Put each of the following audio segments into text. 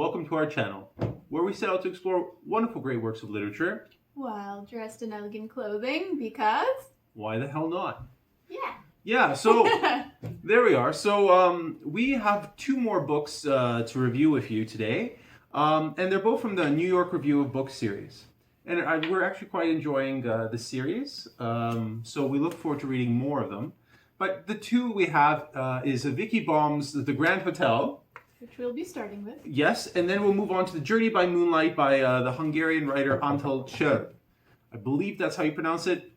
welcome to our channel, where we set out to explore wonderful great works of literature. While dressed in elegant clothing, because... Why the hell not? Yeah. Yeah, so there we are. So we have two more books to review with you today. And they're both from the New York Review of Books series. And we're actually quite enjoying the series. So we look forward to reading more of them. But the two we have is Vicki Baum's The Grand Hotel. Which we'll be starting with. Yes, and then we'll move on to The Journey by Moonlight by the Hungarian writer Antal Szerb. I believe that's how you pronounce it.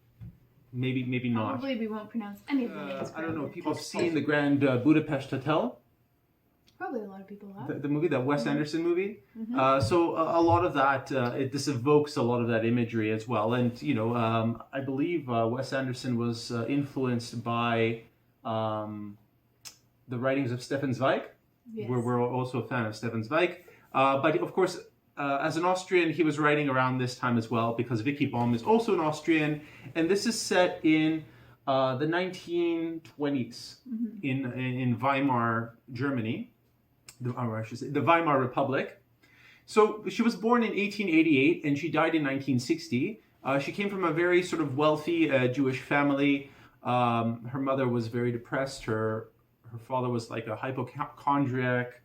Maybe not. Probably we won't pronounce any of the names I don't know. correctly. People have seen The Grand Budapest Hotel. Probably a lot of people have. The movie, that Wes Anderson movie. Mm-hmm. So a lot of that, this evokes a lot of that imagery as well. And, you know, I believe Wes Anderson was influenced by the writings of Stefan Zweig. Yes. We're also a fan of Stefan Zweig. But, of course, as an Austrian, he was writing around this time as well, because Vicki Baum is also an Austrian. And this is set in the 1920s in Weimar, Germany. Or I should say, the Weimar Republic. So she was born in 1888 and she died in 1960. She came from a very sort of wealthy Jewish family. Her mother was very depressed. Her father was like a hypochondriac,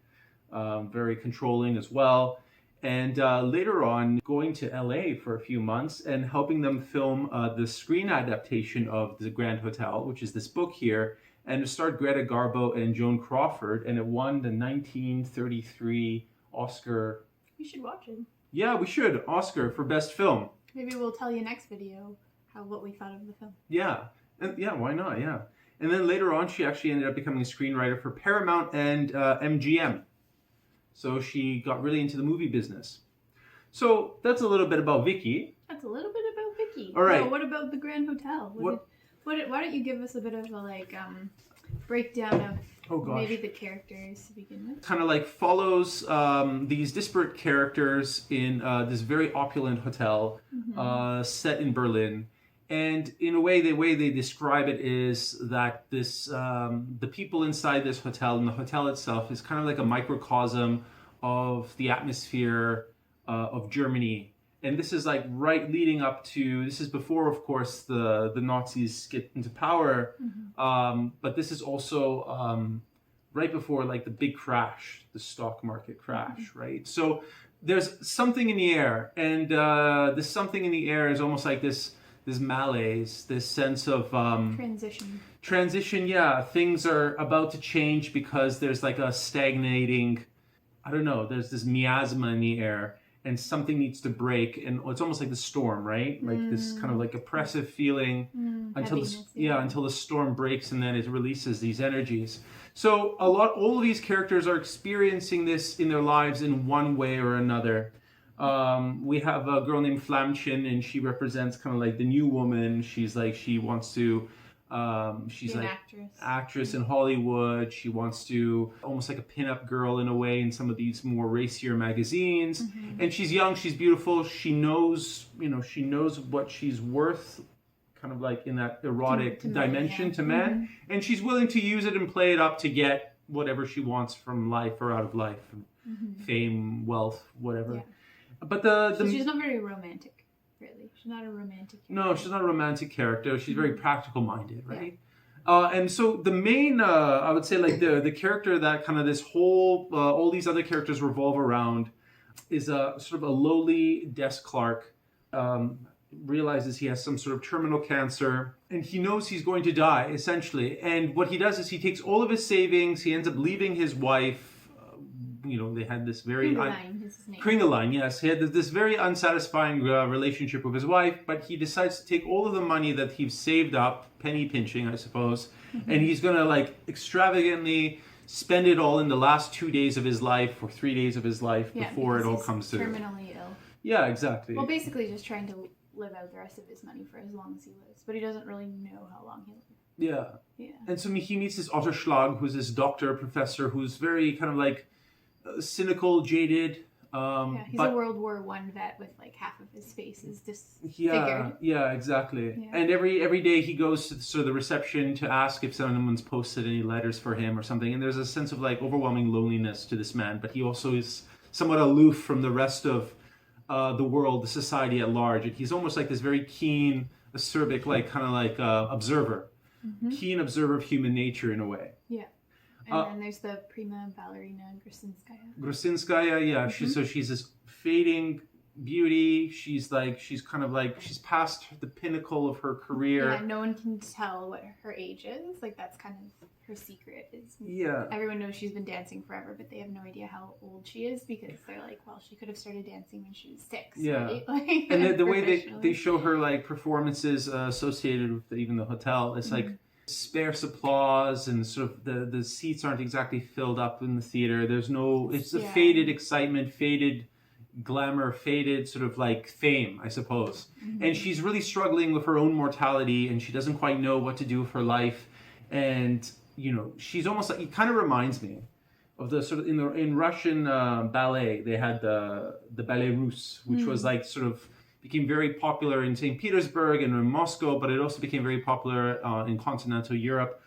very controlling as well. And later on, going to LA for a few months and helping them film the screen adaptation of The Grand Hotel, which is this book here. And it starred Greta Garbo and Joan Crawford, and it won the 1933 Oscar. You should watch it. Yeah, we should. Oscar for Best Film. Maybe we'll tell you next video what we thought of the film. Yeah, and yeah, why not? Yeah, and then later on, she actually ended up becoming a screenwriter for Paramount and MGM. So she got really into the movie business. So that's a little bit about Vicki. That's a little bit about Vicki. All right. So what about The Grand Hotel? Why don't you give us a bit of a breakdown of maybe the characters to begin with? Kind of like follows these disparate characters in this very opulent hotel set in Berlin. And in a way, the way they describe it is that this the people inside this hotel and the hotel itself is kind of like a microcosm of the atmosphere of Germany. And this is like right leading up to, this is before, of course, the Nazis get into power. But this is also right before like the big crash, the stock market crash, right? So there's something in the air. And this something in the air is almost like this malaise, this sense of... Transition, yeah. Things are about to change because there's like a stagnating, I don't know, there's this miasma in the air. And something needs to break, and it's almost like the storm, right? Like this kind of like oppressive feeling until until the storm breaks, and then it releases these energies. So all of these characters are experiencing this in their lives in one way or another. We have a girl named Flamchen, and she represents kind of like the new woman. She's like, she wants to. She's like actress in Hollywood. She wants to almost like a pinup girl in a way in some of these more racier magazines. And she's young, she's beautiful. She knows, she knows what she's worth, kind of like in that erotic dimension to men. And she's willing to use it and play it up to get whatever she wants from life or out of life, fame, wealth, whatever. Yeah. But so she's not very romantic. Really, she's not a romantic character. No, she's not a romantic character. She's very practical minded, right? Yeah. And so the main, I would say, like the character that kind of this whole, all these other characters revolve around, is a sort of a lowly desk clerk. Realizes he has some sort of terminal cancer, and he knows he's going to die essentially. And what he does is he takes all of his savings. He ends up leaving his wife. They had this very... Kringeline, yes. He had this very unsatisfying relationship with his wife, but he decides to take all of the money that he's saved up, penny pinching, I suppose, and he's going to like extravagantly spend it all in the last 2 days of his life or 3 days of his life before it all comes to... terminally ill. Yeah, exactly. Well, basically just trying to live out the rest of his money for as long as he lives, but he doesn't really know how long he'll live. Yeah. And so he meets this Otto Schlag, who's this doctor, professor, who's very kind of like cynical, jaded. He's a World War I vet with like half of his face is disfigured. Yeah, exactly. Yeah. And every day he goes to sort of the reception to ask if someone's posted any letters for him or something. And there's a sense of like overwhelming loneliness to this man, but he also is somewhat aloof from the rest of the world, the society at large. And he's almost like this very keen, acerbic, like kind of like observer, keen observer of human nature in a way. Yeah. And then there's the prima ballerina Grusinskaya, yeah. She's this fading beauty. She's past the pinnacle of her career. Yeah, no one can tell what her age is. Like, that's kind of her secret. Everyone knows she's been dancing forever, but they have no idea how old she is, because they're like, well, she could have started dancing when she was 6. Yeah. Right? Like, and the way they show her like performances associated with even the hotel, it's like sparse applause, and sort of the seats aren't exactly filled up in the theater. There's no, it's a faded excitement, faded glamour, faded sort of like fame, I suppose. And she's really struggling with her own mortality, and she doesn't quite know what to do with her life. And you know, she's almost like, it kind of reminds me of the sort of in Russian ballet, they had the ballet russe, which was like sort of became very popular in St. Petersburg and in Moscow, but it also became very popular in continental Europe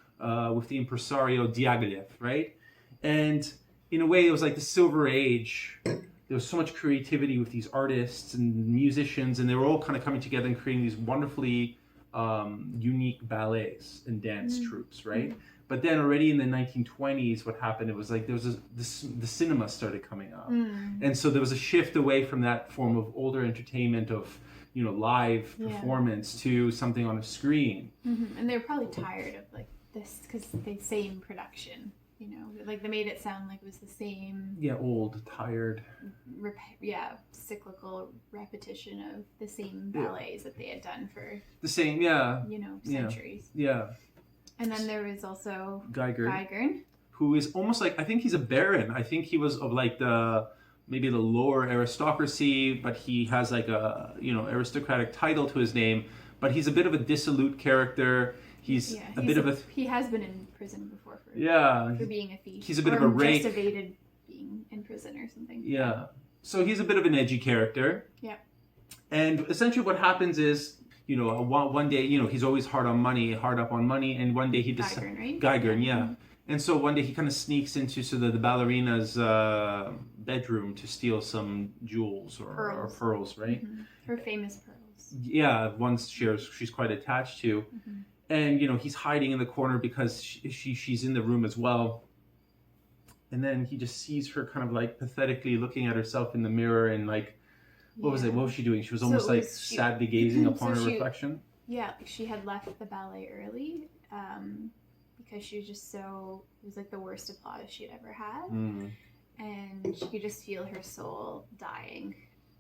with the impresario Diaghilev, right? And in a way, it was like the Silver Age. There was so much creativity with these artists and musicians, and they were all kind of coming together and creating these wonderfully unique ballets and dance troupes, right? But then already in the 1920s, what happened, it was like there was the cinema started coming up. And so there was a shift away from that form of older entertainment of, you know, live performance to something on a screen. And they were probably tired of like this, because the same production, you know, like they made it sound like it was the same. Yeah, old, tired. Cyclical repetition of the same ballets that they had done for the same, you know, centuries. Yeah. And then there was also Geiger, who is almost like, I think he's a baron. I think he was of like maybe the lower aristocracy, but he has like a, you know, aristocratic title to his name. But he's a bit of a dissolute character. He has been in prison before for being a thief. He's a bit of a rake. Just evaded being in prison or something. Yeah. So he's a bit of an edgy character. Yeah. And essentially what happens is, you know, one day, you know, he's always hard up on money, and one day he decides... Geigern, yeah. And so one day he kind of sneaks into the ballerina's bedroom to steal some jewels or pearls, right? Her famous pearls. Yeah, ones she's quite attached to. And, you know, he's hiding in the corner because she's in the room as well. And then he just sees her kind of like pathetically looking at herself in the mirror and like, what was it? What was she doing? She was almost sadly gazing upon her reflection. Yeah, she had left the ballet early because she was just it was like the worst applause she had ever had. And she could just feel her soul dying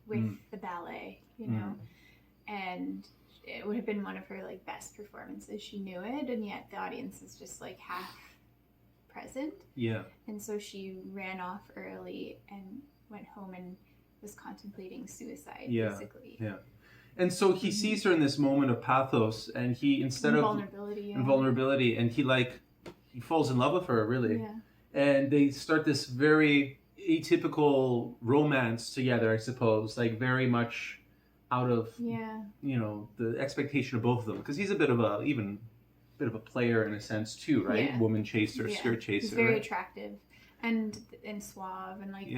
with the ballet, you know. And it would have been one of her like best performances. She knew it, and yet the audience is just like half present. Yeah. And so she ran off early and went home and was contemplating suicide, basically. Yeah. And so he sees her in this moment of pathos, and he, instead of vulnerability, and he falls in love with her, really. Yeah. And they start this very atypical romance together, I suppose, like very much out of you know, the expectation of both of them, because he's a bit of a player in a sense too, right? Yeah. Woman chaser, skirt chaser. He's very attractive and suave, and like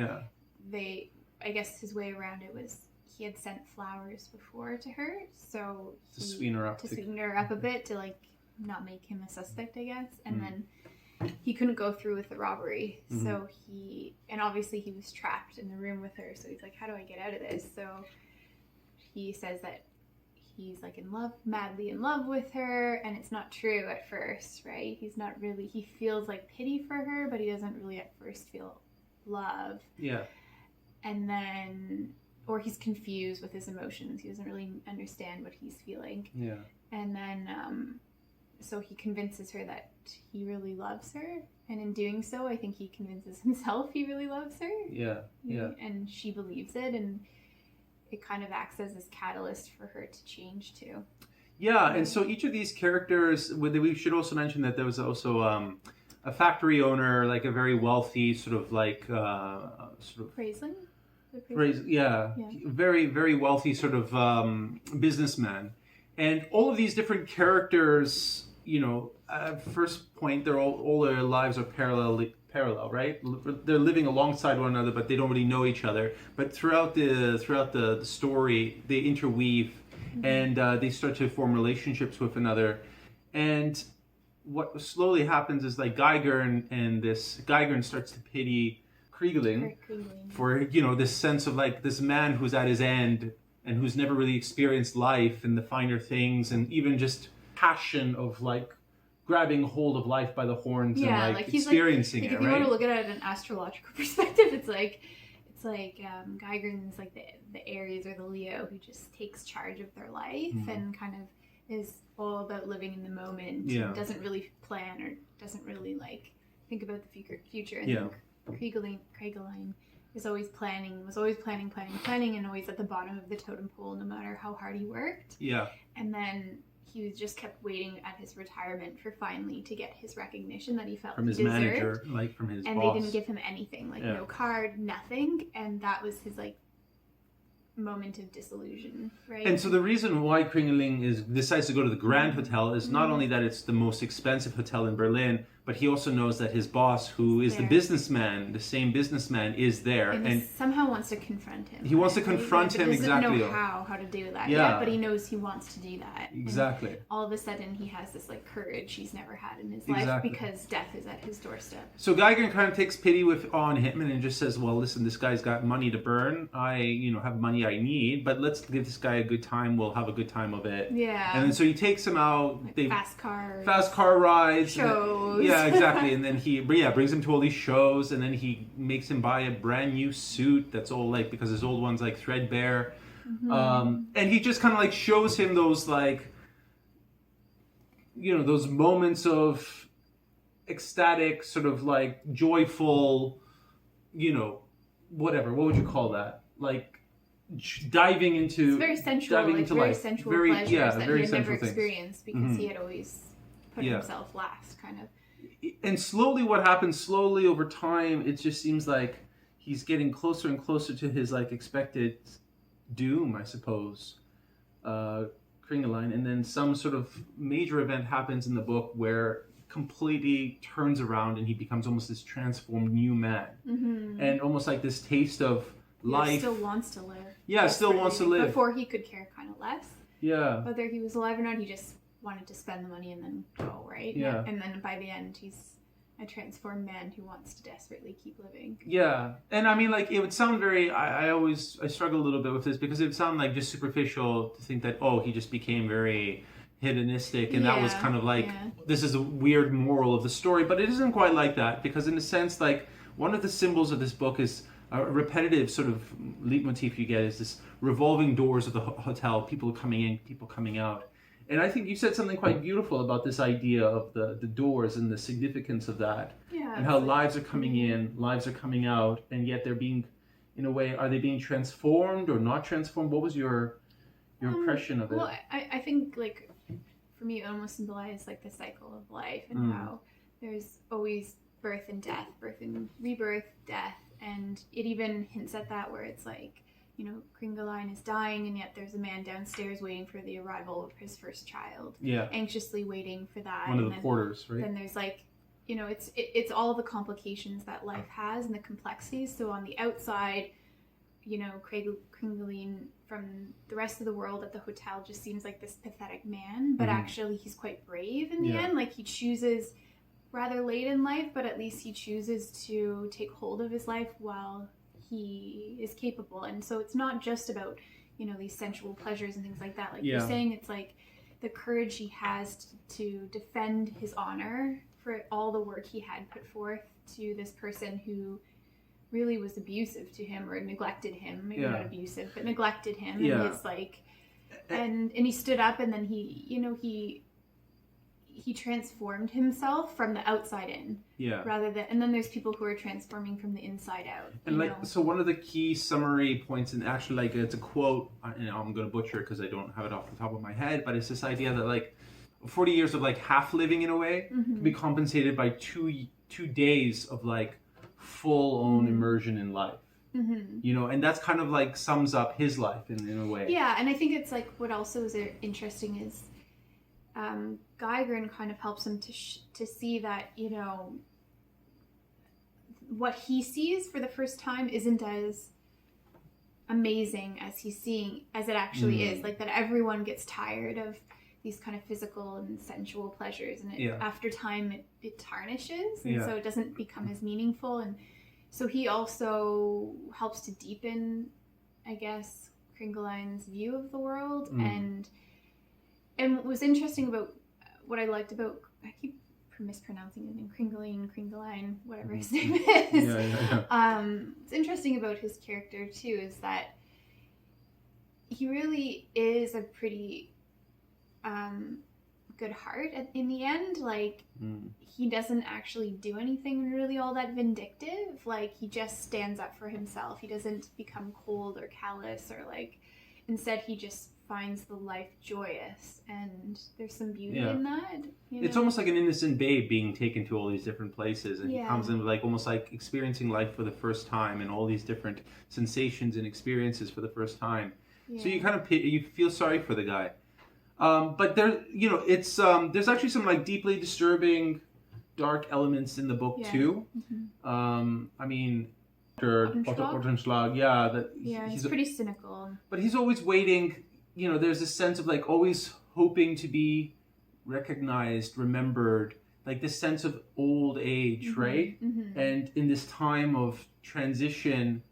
I guess his way around it was he had sent flowers before to her, so to sweeten her up a bit, to like not make him a suspect, I guess. And then he couldn't go through with the robbery, so and obviously he was trapped in the room with her, so he's like, how do I get out of this? So he says that he's like madly in love with her, and it's not true at first, right? He feels like pity for her, but he doesn't really at first feel love. Yeah. And then, or he's confused with his emotions. He doesn't really understand what he's feeling. Yeah. And then, so he convinces her that he really loves her. And in doing so, I think he convinces himself he really loves her. Yeah. Yeah. And she believes it. And it kind of acts as this catalyst for her to change too. Yeah. And so each of these characters, we should also mention that there was also a factory owner, like a very wealthy sort of Praisling? Very, very wealthy sort of businessman. And all of these different characters, you know, at first point, all their lives are parallel, right? They're living alongside one another, but they don't really know each other. But throughout the story, they interweave, and they start to form relationships with another. And what slowly happens is like Geiger starts to pity Kriegeling for, you know, this sense of like this man who's at his end and who's never really experienced life and the finer things and even just passion of like grabbing hold of life by the horns and like experiencing like, it, if you want to look at it at an astrological perspective, it's like Geiger's like the Aries or the Leo who just takes charge of their life and kind of is all about living in the moment and doesn't really plan or doesn't really like think about the future. And Kriegeline was always planning, and always at the bottom of the totem pole no matter how hard he worked. Yeah. And then he just kept waiting at his retirement for finally to get his recognition that he felt from his he deserved. Manager, like from his and boss. They didn't give him anything, like no card, nothing, and that was his like moment of disillusion, right? And so the reason why Kringeling decides to go to the Grand Hotel is not only that it's the most expensive hotel in Berlin, but he also knows that his boss, who is the businessman, the same businessman, is there, and somehow wants to confront him. He wants to confront him, exactly. He doesn't know how to do that yet, but he knows he wants to do that. Exactly. And all of a sudden, he has this like courage he's never had in his life because death is at his doorstep. So Geiger kind of takes pity on him and just says, "Well, listen, this guy's got money to burn. I, have money I need, but let's give this guy a good time. We'll have a good time of it." Yeah. And then so he takes him out. Like fast car rides. Shows. Yeah, exactly. And then he brings him to all these shows, and then he makes him buy a brand new suit that's all like, because his old one's like threadbare. And he just kind of like shows him those like, those moments of ecstatic, sort of like joyful, whatever. What would you call that? Like diving into. It's very sensual, diving like into very life. sensual Very, pleasures that very he had never sensual things. experienced because he had always put himself last, kind of. And slowly what happens, over time, it just seems like he's getting closer and closer to his like expected doom, I suppose, Kringeline. And then some sort of major event happens in the book where completely turns around and he becomes almost this transformed new man. And almost like this taste of life. He still wants to live. Yeah, still wants to live. Before he could care kind of less. Yeah. Whether he was alive or not, he just wanted to spend the money and then go, right? Yeah. And then by the end, he's a transformed man who wants to desperately keep living. Yeah. And I mean, like, it would sound very, I struggle a little bit with this because it would sound like just superficial to think that, he just became very hedonistic and that was kind of like, this is a weird moral of the story, but it isn't quite like that, because in a sense, like, one of the symbols of this book is a repetitive sort of leitmotif you get is this revolving doors of the hotel, people coming in, people coming out. And I think you said something quite beautiful about this idea of the doors and the significance of that. Yeah. And how lives are coming in, lives are coming out, and yet they're being, in a way, are they being transformed or not transformed? What was your impression of it? Well, I think, like, for me, it almost symbolized, like, the cycle of life and how there's always birth and death, birth and rebirth, death. And it even hints at that where it's like, Kringeline is dying, and yet there's a man downstairs waiting for the arrival of his first child. Yeah. Anxiously waiting for that. One of the porters, right? Then there's like, it's all the complications that life has and the complexities. So on the outside, Kringeline from the rest of the world at the hotel just seems like this pathetic man, but actually he's quite brave in the end. Like, he chooses rather late in life, but at least he chooses to take hold of his life while he is capable. And so it's not just about these sensual pleasures and things like that, like you're saying. It's like the courage he has to defend his honor for all the work he had put forth to this person who really was abusive to him or neglected him, maybe not abusive, but neglected him. And his like and he stood up, and then he transformed himself from the outside in. Yeah. Rather than, and then there's people who are transforming from the inside out. And so one of the key summary points, and actually like it's a quote, and I'm going to butcher it because I don't have it off the top of my head, but it's this idea that like 40 years of like half living in a way can be compensated by two days of like full on immersion in life. And that's kind of like sums up his life in a way. Yeah. And I think it's like what also is interesting is Geiger kind of helps him to see that, what he sees for the first time isn't as amazing as it actually is. Like that everyone gets tired of these kind of physical and sensual pleasures, and after time it tarnishes, and so it doesn't become as meaningful. And so he also helps to deepen, I guess, Kringleine's view of the world. And what was interesting about what I liked about, I keep mispronouncing his name, Kringleine, whatever his name is. What's interesting about his character too is that he really is a pretty good heart in the end. Like he doesn't actually do anything really all that vindictive. Like he just stands up for himself. He doesn't become cold or callous, or like, instead he just finds the life joyous, and there's some beauty in that. It's almost like an innocent babe being taken to all these different places, and he comes in like almost like experiencing life for the first time, and all these different sensations and experiences for the first time. So you kind of you feel sorry for the guy, but there, it's there's actually some like deeply disturbing, dark elements in the book too. I mean, Ottenschlag, he's pretty cynical, but he's always waiting. There's a sense of like always hoping to be recognized, remembered, like this sense of old age, right? And in this time of transition,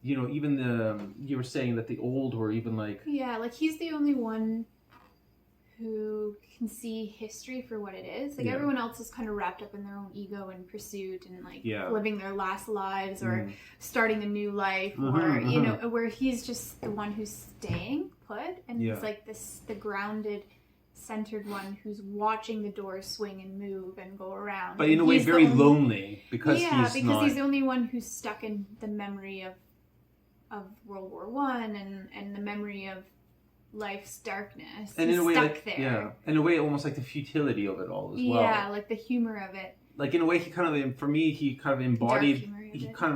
even you were saying that the old were even like... Yeah, like he's the only one who can see history for what it is. Like everyone else is kind of wrapped up in their own ego and pursuit and like living their last lives or starting a new life or, where he's just the one who's staying put, and he's like the grounded, centered one who's watching the doors swing and move and go around. But in a way very lonely because he's the only one who's stuck in the memory of World War I and the memory of life's darkness, and in a way stuck there. In a way almost like the futility of it all as well. Yeah, like the humor of it. Like in a way he kind of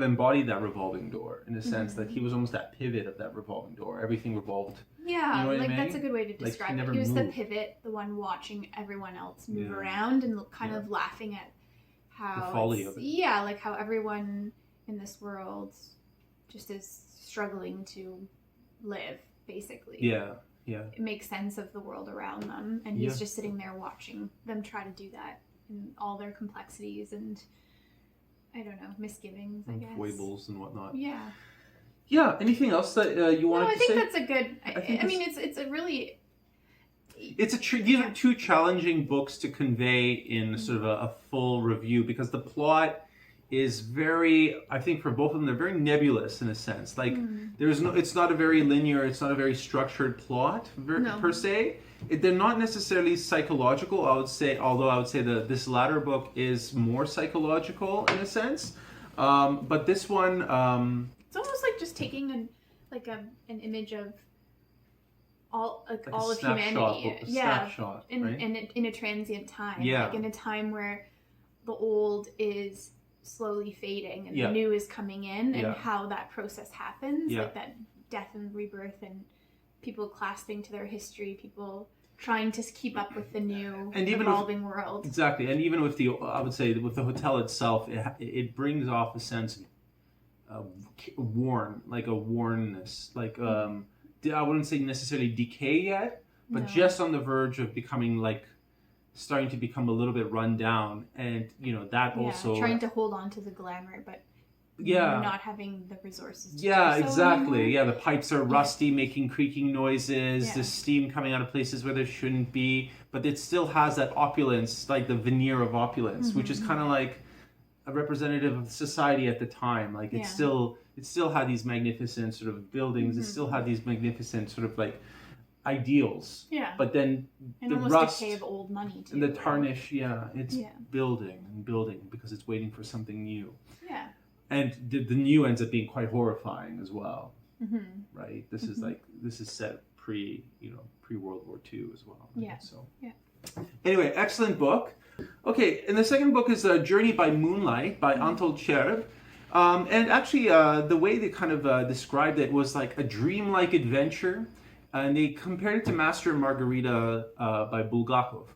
embodied that revolving door in a sense that he was almost that pivot of that revolving door. Everything revolved. Yeah, like I mean? That's a good way to describe it. He was the pivot, the one watching everyone else move around and kind of laughing at how the folly of it. Yeah, like how everyone in this world just is struggling to live, basically. Yeah. It makes sense of the world around them, and he's just sitting there watching them try to do that in all their complexities and, I don't know, misgivings, I guess. Foibles and whatnot. Yeah. Yeah, anything else that you wanted to say? I think that's a good... I mean, it's a really... These are two challenging books to convey in sort of a full review, because the plot is very, I think for both of them, they're very nebulous in a sense. Like it's not a very linear, it's not a very structured plot per se. They're not necessarily psychological, I would say, although I would say that this latter book is more psychological in a sense. But this one... it's almost like just taking an image of all of humanity. Snapshot, right? in a transient time. Yeah. Like in a time where the old is slowly fading and the new is coming in, and how that process happens, like that death and rebirth, and people clasping to their history, people trying to keep up with the new and evolving world. Exactly, and even with I would say with the hotel itself, it brings off a sense of wornness, like I wouldn't say necessarily decay yet, but just on the verge of becoming starting to become a little bit run down, and that also trying to hold on to the glamour, but not having the resources to exactly anymore. The pipes are rusty, making creaking noises, the steam coming out of places where there shouldn't be, but it still has that opulence, like the veneer of opulence, which is kind of like a representative of society at the time. Like it still had these magnificent sort of buildings, it still had these magnificent sort of like ideals, but then and the almost rust decay of old money too, and the tarnish, it's building and building because it's waiting for something new. And the new ends up being quite horrifying as well, right? This is set pre World War II as well. Right? Anyway, excellent book. Okay, and the second book is Journey by Moonlight by Antal Szerb. And actually, the way they kind of described it was like a dreamlike adventure. And they compared it to Master and Margarita by Bulgakov.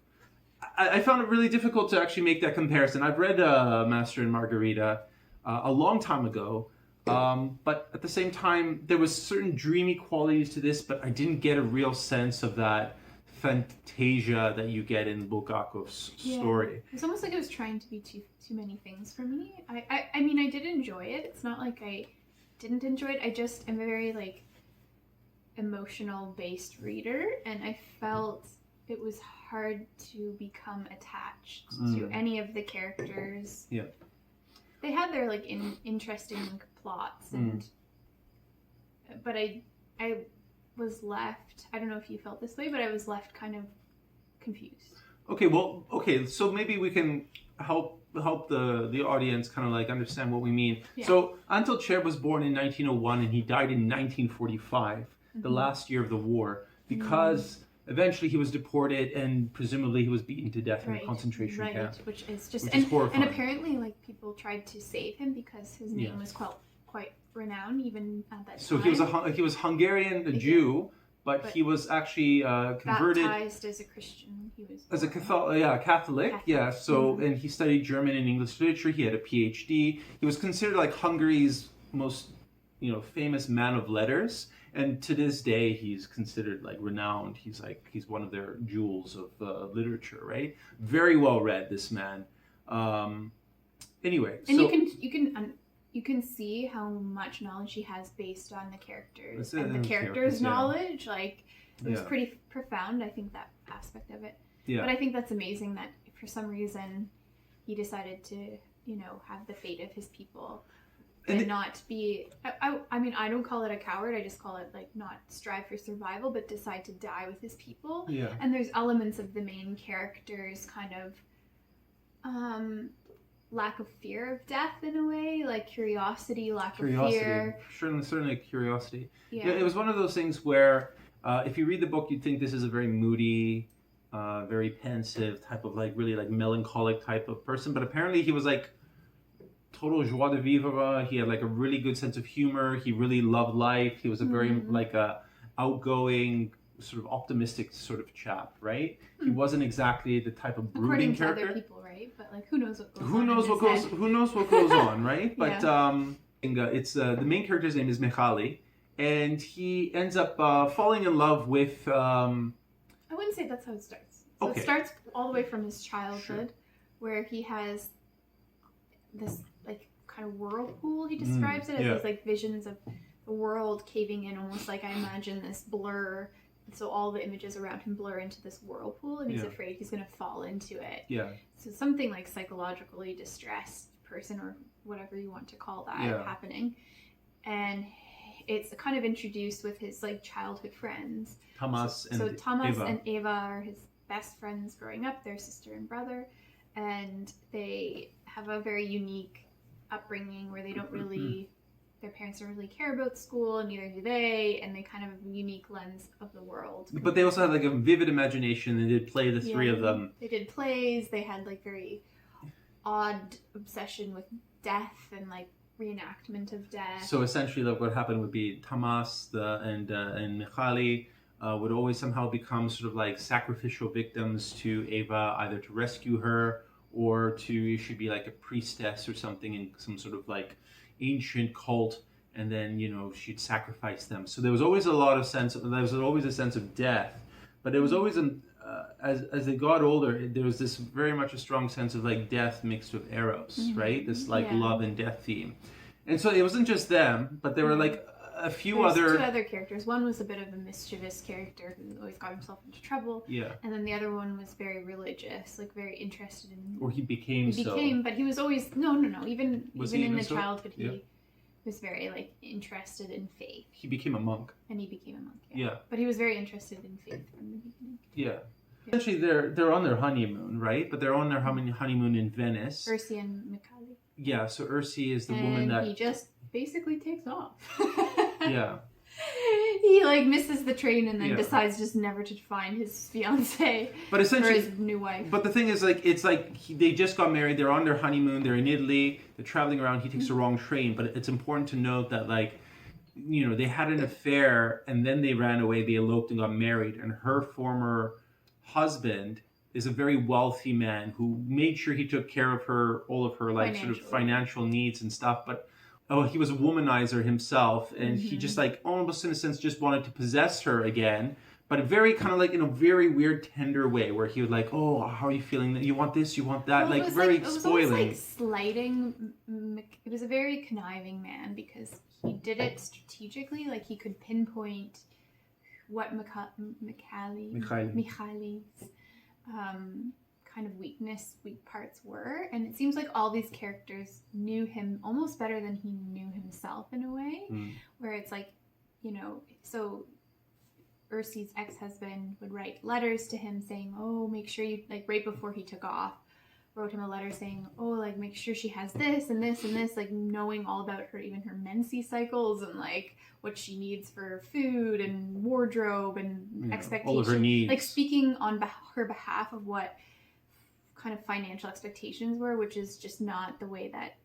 I found it really difficult to actually make that comparison. I've read Master and Margarita, a long time ago. But at the same time, there was certain dreamy qualities to this, but I didn't get a real sense of that fantasia that you get in Bulgakov's story. It's almost like it was trying to be too many things for me. I mean, I did enjoy it. It's not like I didn't enjoy it. I just am a very like emotional based reader, and I felt it was hard to become attached to any of the characters. Yeah. They had their like interesting plots, and but I was left. I don't know if you felt this way, but I was left kind of confused. Okay, so maybe we can help the audience kind of like understand what we mean. Yeah. So Antal Szerb was born in 1901 and he died in 1945, the last year of the war, because eventually he was deported and presumably he was beaten to death in a concentration camp. Which is just horrifying. And apparently like people tried to save him because his name was quite renowned even at that time. So he was Hungarian, a Jew, but he was actually converted, baptized as a Christian. He was as a Catholic. Yeah. So and he studied German and English literature. He had a PhD. He was considered like Hungary's most famous man of letters. And to this day, he's considered like renowned. He's one of their jewels of literature, right? Very well read, this man. Anyway, and so you can see how much knowledge he has based on the characters and the characters' knowledge. Like it was pretty profound. I think that aspect of it. Yeah. But I think that's amazing that for some reason he decided to have the fate of his people. And not be, I mean, I don't call it a coward. I just call it like not strive for survival, but decide to die with his people. Yeah. And there's elements of the main character's kind of lack of fear of death in a way, like curiosity, lack of fear. Certainly curiosity. Yeah. It was one of those things where if you read the book, you'd think this is a very moody, very pensive type of like really like melancholic type of person. But apparently he was like total joie de vivre. He had like a really good sense of humor. He really loved life. He was a very like a outgoing, sort of optimistic sort of chap, right? He wasn't exactly the type of brooding character. To other people, right? But like who knows what goes on. Who knows what goes on, right? But it's the main character's name is Mihaly, and he ends up falling in love with. I wouldn't say that's how it starts. So it starts all the way from his childhood, where he has this like kind of whirlpool. He describes it as these like visions of the world caving in, almost like I imagine this blur. So all the images around him blur into this whirlpool, and he's afraid he's going to fall into it. Yeah. So something like psychologically distressed person, or whatever you want to call that, happening. And it's kind of introduced with his like childhood friends. Thomas and Eva are his best friends growing up. They're sister and brother, and they have a very unique upbringing where they don't really, their parents don't really care about school, and neither do they, and they kind of have a unique lens of the world. But they also had like a vivid imagination. They did play, the three of them. They did plays. They had like very odd obsession with death and like reenactment of death. So essentially, like what happened would be Thomas and Mihaly would always somehow become sort of like sacrificial victims to Eva, either to rescue her or she be like a priestess or something in some sort of like ancient cult, and then she'd sacrifice them. So there was always a sense of death, but there was always as they got older, there was this very much a strong sense of like death mixed with eros, right? This like love and death theme. And so it wasn't just them, but there were like a few two other characters. One was a bit of a mischievous character who always got himself into trouble. Yeah. And then the other one was very religious, like very interested in. Or he became, but he was always Even in the childhood, he was very like interested in faith. He became a monk. And he became a monk. Yeah. But he was very interested in faith from the beginning. Yeah. Essentially, they're on their honeymoon, right? But they're on their honeymoon in Venice. Ursi and Mihaly. Yeah. So Ursi is the woman that he just basically takes off. Yeah. He like misses the train and then decides just never to find his fiance, but essentially, or his new wife. But the thing is, like, it's like they just got married. They're on their honeymoon. They're in Italy. They're traveling around. He takes the wrong train. But it's important to note that, like, they had an affair and then they ran away. They eloped and got married. And her former husband is a very wealthy man who made sure he took care of her, all of her like sort of financial needs and stuff. But he was a womanizer himself, and he just like almost in a sense just wanted to possess her again. But a very kind of like in a very weird, tender way, where he would like, oh, how are you feeling? You want this, you want that, like very spoiling. It was like slighting. It was a very conniving man because he did it strategically. Like he could pinpoint what Mikhaily's kind of weak parts were, and it seems like all these characters knew him almost better than he knew himself in a way. Where it's like, you know, so Ursi's ex-husband would write letters to him saying, oh, make sure you, like right before he took off, wrote him a letter saying, oh, like make sure she has this and this and this, like knowing all about her, even her menses cycles and like what she needs for food and wardrobe and expectations, all of her needs, like speaking on her behalf of what kind of financial expectations were, which is just not the way that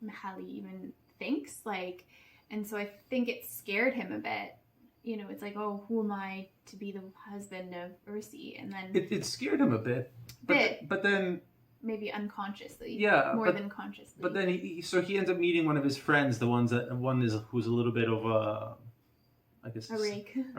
Mihaly even thinks, like. And so I think it scared him a bit. You know, it's like, oh, who am I to be the husband of Ursi? And then it scared him a bit. But then maybe unconsciously, more than consciously. But then he ends up meeting one of his friends, who's a little bit of a, I guess a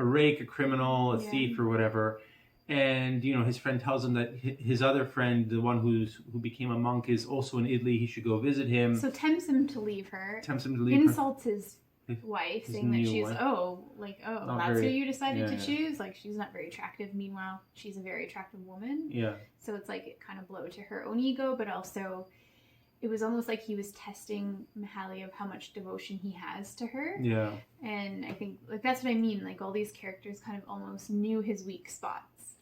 rake, a criminal, a thief, or whatever. And you know, his friend tells him that his other friend, the one who became a monk, is also in Italy. He should go visit him. So tempts him to leave her. Insults his wife, saying that she's wife. That's who you decided to choose. Like she's not very attractive. Meanwhile, she's a very attractive woman. Yeah. So it's like it kind of blew to her own ego, but also it was almost like he was testing Mihaly of how much devotion he has to her. Yeah. And I think like that's what I mean. Like all these characters kind of almost knew his weak spots,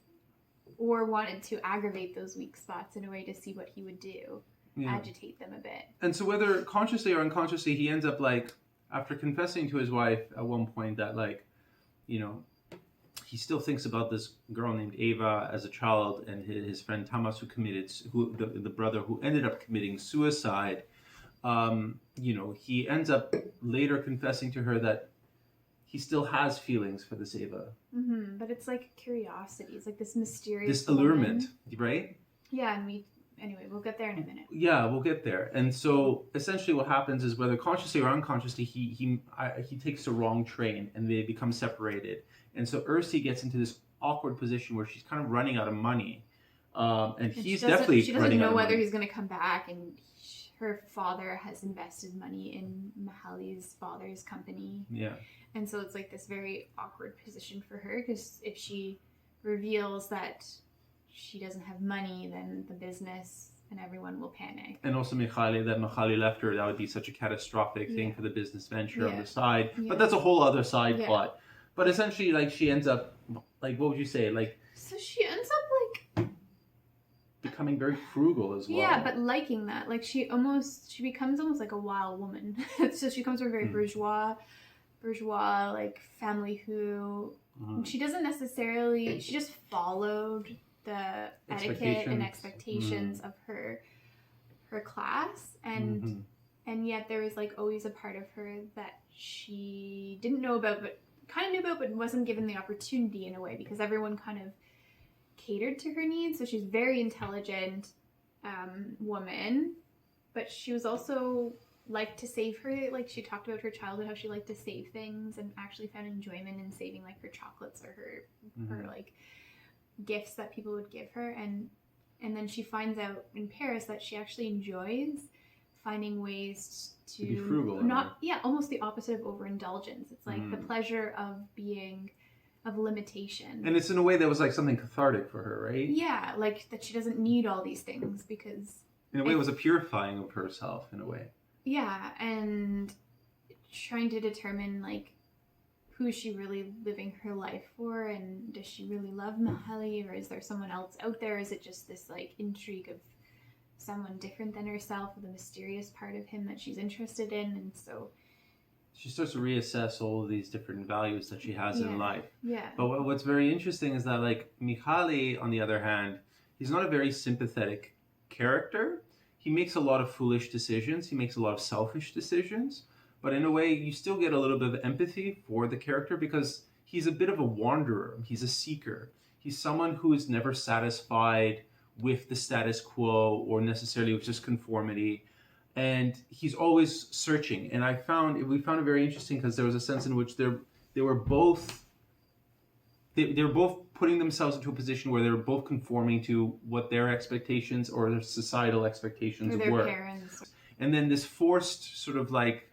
or wanted to aggravate those weak spots in a way to see what he would do, agitate them a bit. And so whether consciously or unconsciously, he ends up like, after confessing to his wife at one point that, like, you know, he still thinks about this girl named Eva as a child, and his friend Tamas, the brother who ended up committing suicide, you know, he ends up later confessing to her that he still has feelings for this Eva. But it's like curiosity. It's like this mysterious, this allurement, right? Yeah, and anyway, we'll get there in a minute. Yeah, we'll get there. And so essentially what happens is, whether consciously or unconsciously, he takes the wrong train and they become separated. And so Ursi gets into this awkward position where she's kind of running out of money. And he's definitely she doesn't know whether he's going to come back. And her father has invested money in Mihaly's father's company. Yeah. And so it's like this very awkward position for her, because if she reveals that she doesn't have money, then the business and everyone will panic. And also Mihaly left her, that would be such a catastrophic thing for the business venture on the side. But that's a whole other side plot. But essentially, like, she ends up, like, what would you say? Like, so she ends up, like, becoming very frugal as well. Yeah, but liking that. Like, she becomes almost like a wild woman. So she comes from a very bourgeois, like, family who, she doesn't necessarily, she just followed the etiquette and expectations of her class, and yet there was like always a part of her that she didn't know about, but kind of knew about, but wasn't given the opportunity in a way, because everyone kind of catered to her needs. So she's very intelligent woman, but she was also liked to save her, like she talked about her childhood, how she liked to save things and actually found enjoyment in saving like her chocolates or her like gifts that people would give her, and then she finds out in Paris that she actually enjoys finding ways to be frugal, almost the opposite of overindulgence. It's like the pleasure of limitation, and it's in a way that was like something cathartic for her, right? Yeah, like that she doesn't need all these things, because in a way it was a purifying of herself in a way. Yeah, and trying to determine like who is she really living her life for, and does she really love Mihaly, or is there someone else out there? Is it just this like intrigue of someone different than herself, with a mysterious part of him that she's interested in? And so she starts to reassess all of these different values that she has in life. Yeah. But what's very interesting is that, like, Mihaly, on the other hand, he's not a very sympathetic character. He makes a lot of foolish decisions. He makes a lot of selfish decisions. But in a way, you still get a little bit of empathy for the character, because he's a bit of a wanderer. He's a seeker. He's someone who is never satisfied with the status quo or necessarily with just conformity. And he's always searching. And we found it very interesting because there was a sense in which they were both putting themselves into a position where they were both conforming to what their expectations or their societal expectations or their were. Parents. And then this forced sort of like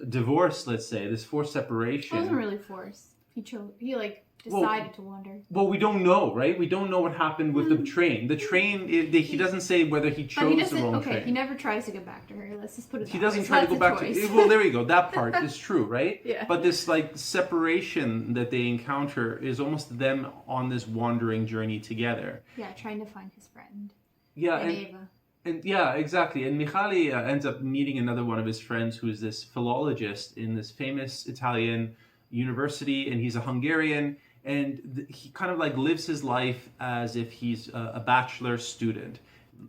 divorce, let's say, this forced separation. It wasn't really forced. He decided to wander. Well, we don't know, right? We don't know what happened with the train. The train, he doesn't say whether he chose the wrong train. He never tries to get back to her. Let's just put it that way. He doesn't try to go back to... Well, there you go. That part is true, right? Yeah. But this like separation that they encounter is almost them on this wandering journey together. Yeah, trying to find his friend. Yeah, and Eva. And yeah, exactly. And Michali ends up meeting another one of his friends who is this philologist in this famous Italian university, and he's a Hungarian. And he kind of like lives his life as if he's a bachelor student,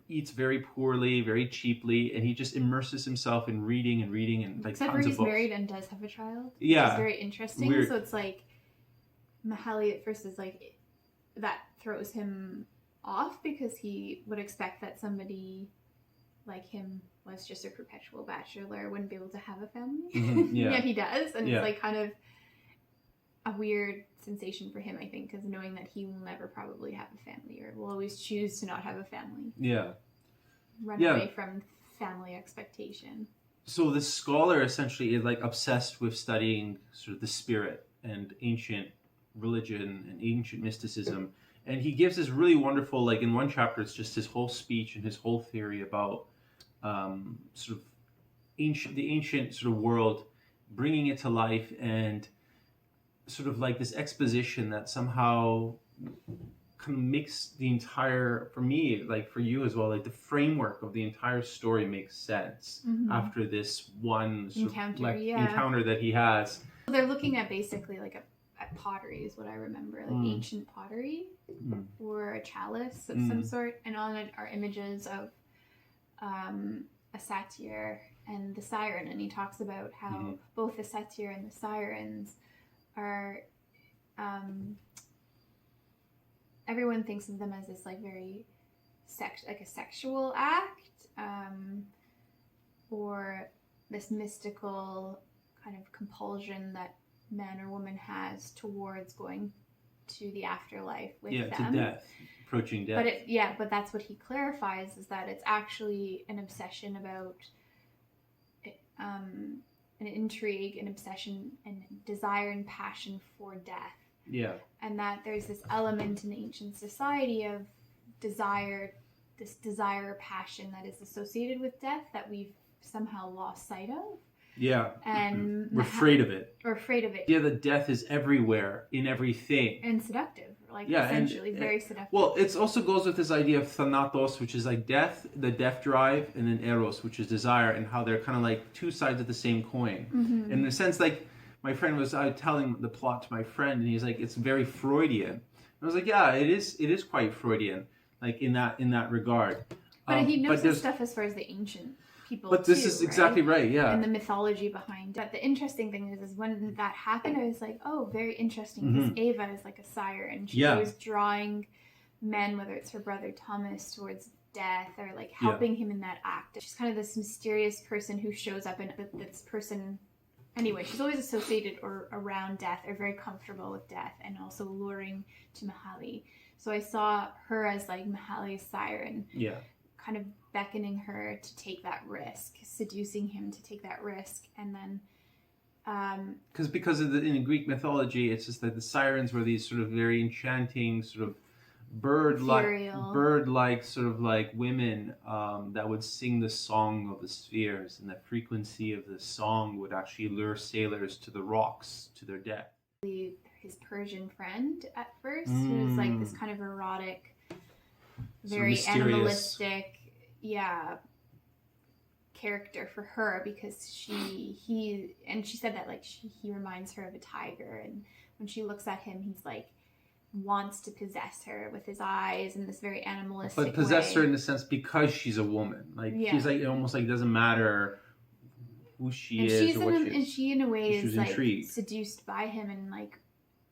eats very poorly, very cheaply, and he just immerses himself in reading and like Except tons for of books. he's married and does have a child. Yeah. Which is very interesting. Weird. So it's like, Mihaly at first is like, that throws him off because he would expect that somebody like him was just a perpetual bachelor, wouldn't be able to have a family. Mm-hmm, yeah. Yet he does. And Yeah. it's like kind of a weird sensation for him, I think, because knowing that he will never probably have a family or will always choose to not have a family. Yeah. Run away from family expectation. So this scholar essentially is like obsessed with studying sort of the spirit and ancient religion and ancient mysticism. And he gives this really wonderful, like in one chapter, it's just his whole speech and his whole theory about sort of the ancient sort of world, bringing it to life, and sort of like this exposition that somehow kind of makes the entire, for me, like for you as well, like the framework of the entire story makes sense after this one sort encounter, of encounter that he has. So they're looking at basically like at pottery is what I remember, like ancient pottery or a chalice of some sort, and on it are images of a satyr and the siren, and he talks about how both the satyr and the sirens are everyone thinks of them as this like very like a sexual act or this mystical kind of compulsion that man or woman has towards going to the afterlife with them. To death, approaching death. But that's what he clarifies, is that it's actually an obsession about an intrigue, an obsession, and desire and passion for death. Yeah. And that there's this element in ancient society of desire, this desire or passion that is associated with death that we've somehow lost sight of. Yeah. And we're afraid of it. We're afraid of it. Yeah, the death is everywhere, in everything. And seductive. Essentially, very seductive. Well, it also goes with this idea of thanatos, which is like death, the death drive, and then eros, which is desire, and how they're kind of like two sides of the same coin. And in a sense, like my friend was telling the plot to my friend, and he's like, it's very Freudian. And I was like, yeah, it is quite Freudian, like in that regard. But he knows this stuff as far as the ancient people. But this is exactly right, yeah. And the mythology behind it. But the interesting thing is when that happened, I was like, oh, very interesting. Because Ava is like a siren. She was drawing men, whether it's her brother Thomas, towards death or like helping him in that act. She's kind of this mysterious person who shows up, and this person, anyway, she's always associated or around death, or very comfortable with death, and also luring to Mihaly. So I saw her as like Mihaly's siren. Yeah. Kind of beckoning her to take that risk, seducing him to take that risk, and then because in Greek mythology, it's just that the sirens were these sort of very enchanting, sort of bird-like sort of like women that would sing the song of the spheres, and the frequency of the song would actually lure sailors to the rocks to their death. His Persian friend at first, who was like this kind of erotic, very animalistic, character for her, because she said that like he reminds her of a tiger, and when she looks at him, he's like wants to possess her with his eyes in this very animalistic but possess way. her in the sense because she's a woman, like he's like, it almost like doesn't matter who she is or what she is. And she in a way is like intrigued. seduced by him, and like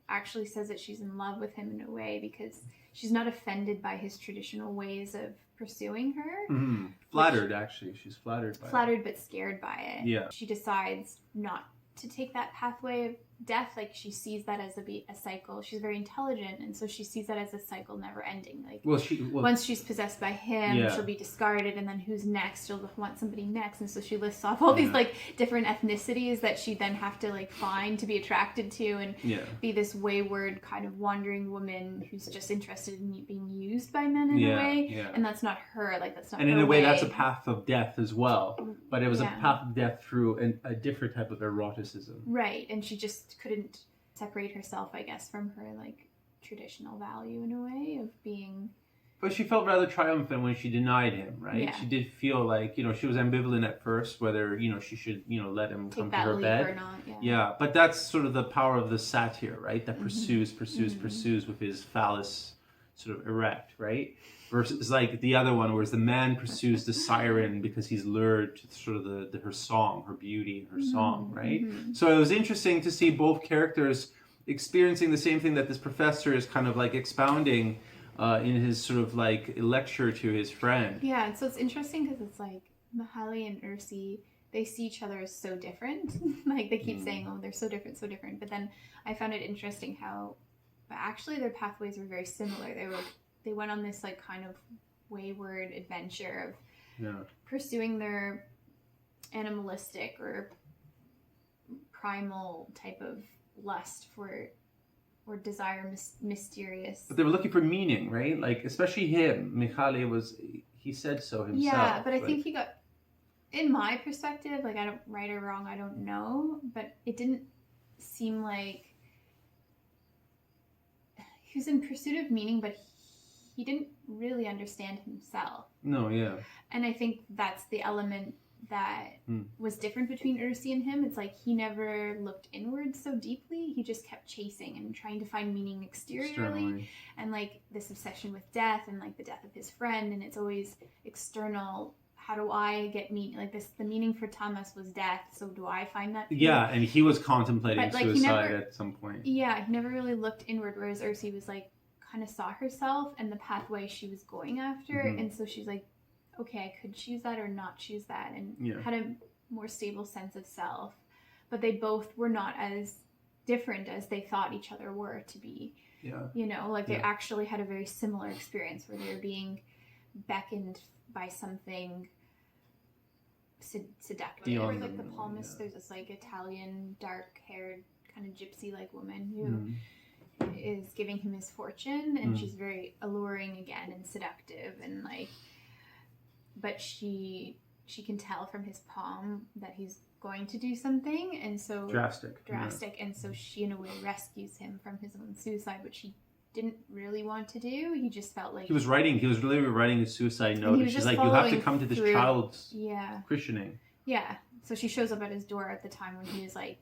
actually says that she's in love with him in a way because she's not offended by his traditional ways of pursuing her. Mm-hmm. Flattered, actually. She's flattered by Flattered but scared by it. Yeah. She decides not to take that pathway of death. Like, she sees that as a cycle. She's very intelligent, and so she sees that as a cycle never ending. Like, once she's possessed by him, she'll be discarded, and then who's next? She'll want somebody next, and so she lists off all these like different ethnicities that she then have to like find to be attracted to, and be this wayward kind of wandering woman who's just interested in being used by men in a way, and that's not her. Like, that's not. And her in a way, way. that's a path of death as well, but it was a path of death through a different type of eroticism. Right, and she just couldn't separate herself, I guess, from her like traditional value in a way of being. But she felt rather triumphant when she denied him, right? Yeah. She did feel like, she was ambivalent at first whether, she should, let him come to her bed. Or not, yeah, but that's sort of the power of the satyr, right? That pursues with his phallus sort of erect, right? Versus like the other one, whereas the man pursues the siren because he's lured to sort of her song, her beauty, her song, right? So it was interesting to see both characters experiencing the same thing that this professor is kind of like expounding in his sort of like lecture to his friend. Yeah, and so it's interesting because it's like Mihaly and Ursi, they see each other as so different. Like, they keep saying, oh, they're so different, so different. But then I found it interesting how actually their pathways were very similar. They went on this like kind of wayward adventure of pursuing their animalistic or primal type of lust for or desire, mysterious. But they were looking for meaning, right? Like, especially him. Mihaly he said so himself. Yeah, but I think he got, in my perspective, like, I don't, right or wrong, I don't know, but it didn't seem like he was in pursuit of meaning, but he didn't really understand himself. No, yeah. And I think that's the element that was different between Ursi and him. It's like he never looked inward so deeply. He just kept chasing and trying to find meaning exteriorly. And like this obsession with death and like the death of his friend, and it's always external. How do I get meaning? Like this, the meaning for Thomas was death. So do I find that? Yeah, and he was contemplating suicide at some point. Yeah, he never really looked inward, whereas Ursi was like, kind of saw herself and the pathway she was going after, and so she's like, okay, I could choose that or not choose that, and had a more stable sense of self. But they both were not as different as they thought each other were to be. They actually had a very similar experience where they were being beckoned by something seductive. Or like the palmist, there's this like Italian dark-haired kind of gypsy-like woman who is giving him his fortune, and she's very alluring again and seductive, and like, but she can tell from his palm that he's going to do something, and so drastic, and so she in a way rescues him from his own suicide, which he didn't really want to do. He just felt like he was literally writing a suicide note, and she's like, you have to come to this child's christening. So she shows up at his door at the time when he is like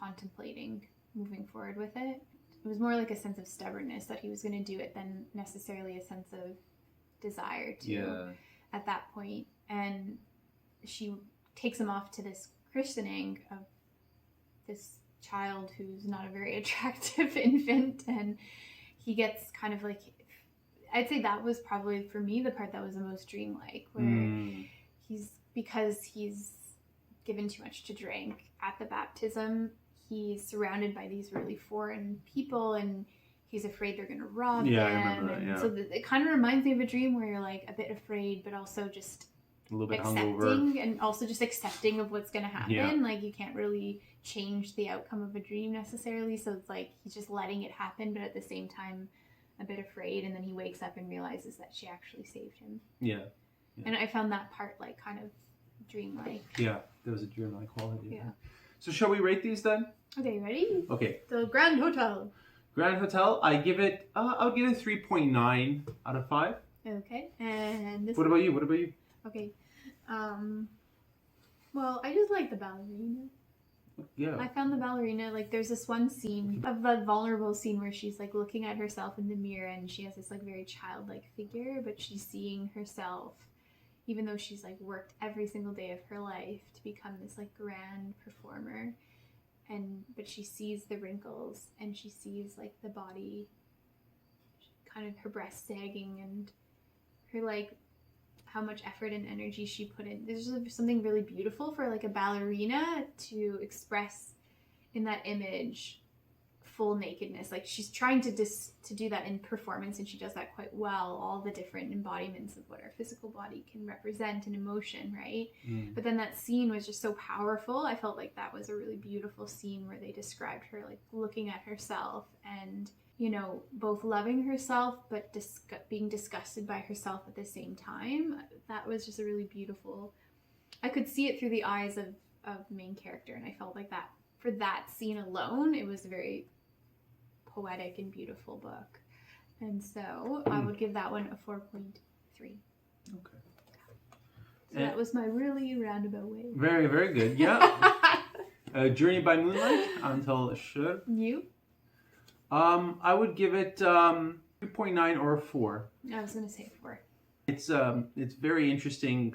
contemplating moving forward with it. It was more like a sense of stubbornness that he was going to do it than necessarily a sense of desire to at that point. And she takes him off to this christening of this child who's not a very attractive infant, and he gets kind of like, I'd say that was probably for me the part that was the most dreamlike, where because he's given too much to drink at the baptism, he's surrounded by these really foreign people, and he's afraid they're going to rob him. I remember that, So it kind of reminds me of a dream where you're like a bit afraid, but also just a little bit accepting hungover. And also just accepting of what's going to happen. Like, you can't really change the outcome of a dream necessarily. So it's like he's just letting it happen, but at the same time a bit afraid. And then he wakes up and realizes that she actually saved him. Yeah. And I found that part like kind of dreamlike. Yeah, there was a dreamlike quality. Yeah. So shall we rate these then? Okay, ready? Okay. The Grand Hotel. Grand Hotel, I'll give it 3.9 out of 5. Okay. And this What about you? Okay. Well, I just like the ballerina. Yeah. I found the ballerina, like, there's this one scene, of a vulnerable scene where she's, like, looking at herself in the mirror, and she has this, like, very childlike figure, but she's seeing herself, even though she's, like, worked every single day of her life to become this, like, grand performer. but she sees the wrinkles, and she sees like the body, kind of her breast sagging, and her like how much effort and energy she put in. There's something really beautiful for like a ballerina to express in that image full nakedness. Like she's trying to do that in performance, and she does that quite well, all the different embodiments of what our physical body can represent and emotion, right? But then that scene was just so powerful. I felt like that was a really beautiful scene where they described her like looking at herself and, you know, both loving herself but being disgusted by herself at the same time. That was just a really beautiful, I could see it through the eyes of the main character, and I felt like that for that scene alone, it was a very poetic and beautiful book. And so I would give that one a 4.3. Okay. So that was my really roundabout way. Very, very good. Yeah. Journey by Moonlight, Antal Szerb. You? I would give it 2.9 or a 4. I was gonna say 4. It's very interesting,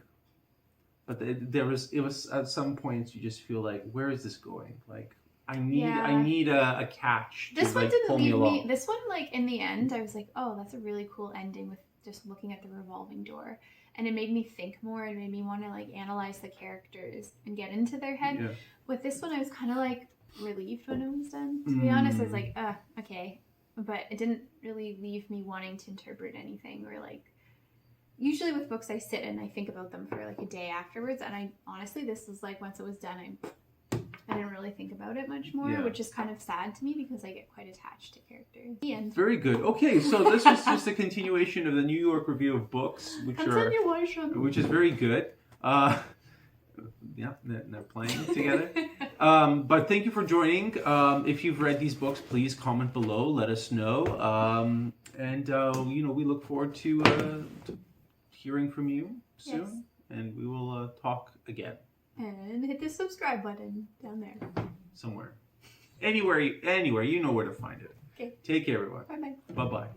but it was at some points you just feel like, where is this going? Like I need a catch. This to, one like, didn't pull leave me along. me. This one, like in the end, I was like, oh, that's a really cool ending with just looking at the revolving door, and it made me think more. It made me want to like analyze the characters and get into their head. Yeah. With this one, I was kind of like relieved when it was done. To be honest, I was like, okay, but it didn't really leave me wanting to interpret anything, or like. Usually with books, I sit and I think about them for like a day afterwards, and I honestly, this was like once it was done, I didn't really think about it much more, which is kind of sad to me because I get quite attached to characters. The end. Very good. Okay, so this was just a continuation of the New York Review of Books, which is very good. Yeah, they're playing together. But thank you for joining. If you've read these books, please comment below. Let us know. And we look forward to hearing from you soon. Yes. And we will talk again. And hit the subscribe button down there. Somewhere. Anywhere, you know where to find it. Okay. Take care, everyone. Bye-bye. Bye-bye.